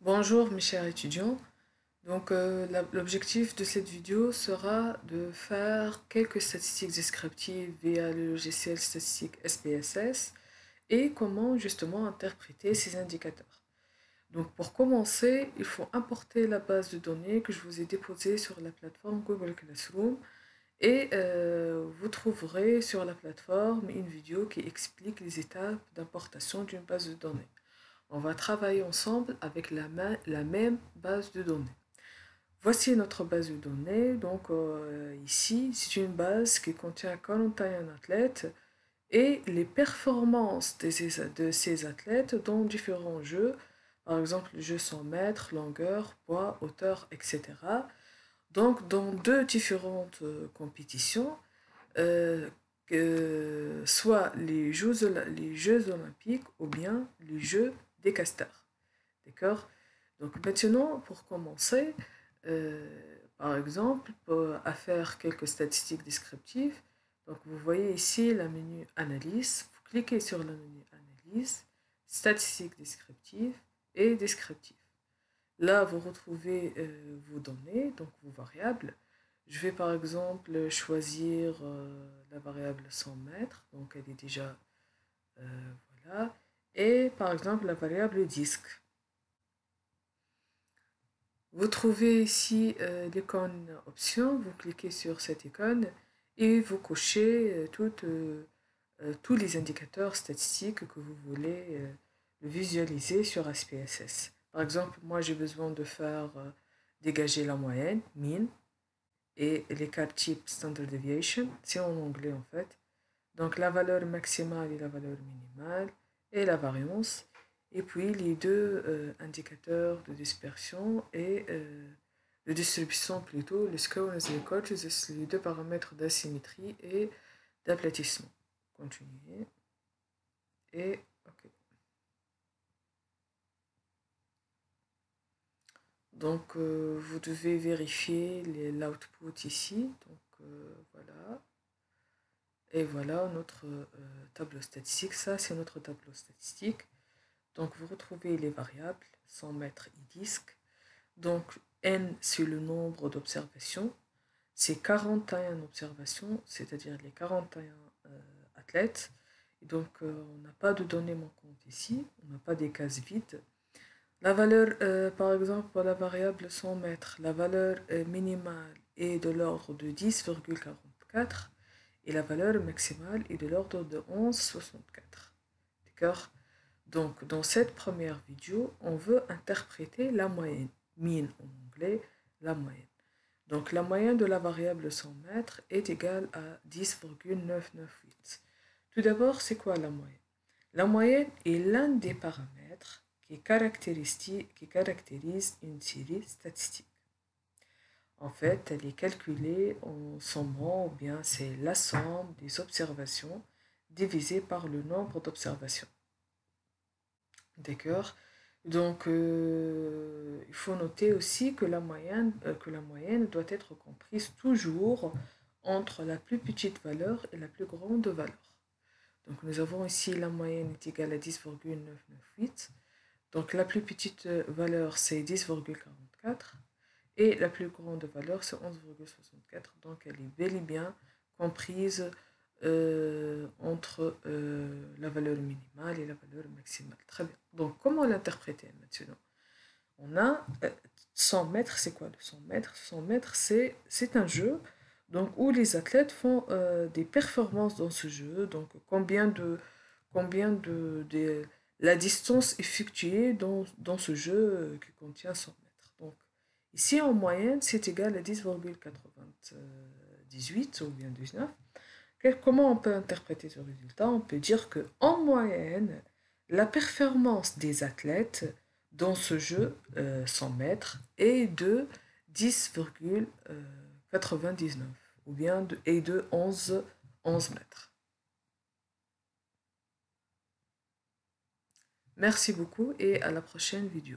Bonjour mes chers étudiants. L'objectif de cette vidéo sera de faire quelques statistiques descriptives via le logiciel statistique SPSS et comment justement interpréter ces indicateurs. Donc pour commencer, il faut importer la base de données que je vous ai déposée sur la plateforme Google Classroom et vous trouverez sur la plateforme une vidéo qui explique les étapes d'importation d'une base de données. On va travailler ensemble avec la même base de données. Voici notre base de données. Ici, c'est une base qui contient 41 athlètes et les performances de ces athlètes dans différents jeux. Par exemple, le jeu 100 mètres, longueur, poids, hauteur, etc. Donc, dans deux différentes compétitions, euh, soit les Jeux olympiques ou bien les Jeux des castors. D'accord. Donc maintenant, pour commencer, par exemple, à faire quelques statistiques descriptives, donc vous voyez ici le menu Analyse, vous cliquez sur le menu Analyse, Statistiques descriptives et descriptives. Là, vous retrouvez vos données, donc vos variables. Je vais par exemple choisir la variable 100 mètres, donc elle est déjà, voilà, et par exemple la variable disque. Vous trouvez ici l'icône option, vous cliquez sur cette icône et vous cochez tous les indicateurs statistiques que vous voulez visualiser sur SPSS. Par exemple, moi j'ai besoin de faire dégager la moyenne, mean, et les quatre types standard deviation, c'est en anglais en fait. Donc la valeur maximale et la valeur minimale et la variance. Et puis les deux indicateurs de dispersion et de distribution plutôt, le skewness et le coach, c'est les deux paramètres d'asymétrie et d'aplatissement. Continuer. Et OK. Donc vous devez vérifier l'output ici. Voilà. Et voilà notre tableau statistique. Ça, c'est notre tableau statistique. Donc, vous retrouvez les variables 100 mètres et disque. Donc, n, c'est le nombre d'observations. C'est 41 observations, c'est-à-dire les 41 athlètes. Et donc, on n'a pas de données manquantes ici. On n'a pas des cases vides. La valeur, par exemple, pour la variable 100 mètres, la valeur minimale est de l'ordre de 10,44 et la valeur maximale est de l'ordre de 11,64. D'accord? Donc, dans cette première vidéo, on veut interpréter la moyenne. Mean en anglais, la moyenne. Donc, la moyenne de la variable 100 mètres est égale à 10,998. Tout d'abord, c'est quoi la moyenne? La moyenne est l'un des paramètres qui caractérise une série statistique. En fait, elle est calculée en sommant, ou bien c'est la somme des observations divisée par le nombre d'observations. D'accord. Donc, il faut noter aussi que la moyenne doit être comprise toujours entre la plus petite valeur et la plus grande valeur. Donc, nous avons ici la moyenne est égale à 10,998. Donc, la plus petite valeur, c'est 10,44. Et la plus grande valeur, c'est 11,64. Donc, elle est bel et bien comprise entre la valeur minimale et la valeur maximale. Très bien. Donc, comment l'interpréter maintenant? On a 100 mètres, c'est quoi le 100 mètres? 100 mètres, c'est un jeu donc, où les athlètes font des performances dans ce jeu. Donc, la distance effectuée dans ce jeu qui contient 100 mètres. Donc, ici, en moyenne, c'est égal à 10,98 ou bien 19. Comment on peut interpréter ce résultat? On peut dire que en moyenne, la performance des athlètes dans ce jeu 100 mètres est de 10,99 ou bien de 11 mètres. Merci beaucoup et à la prochaine vidéo.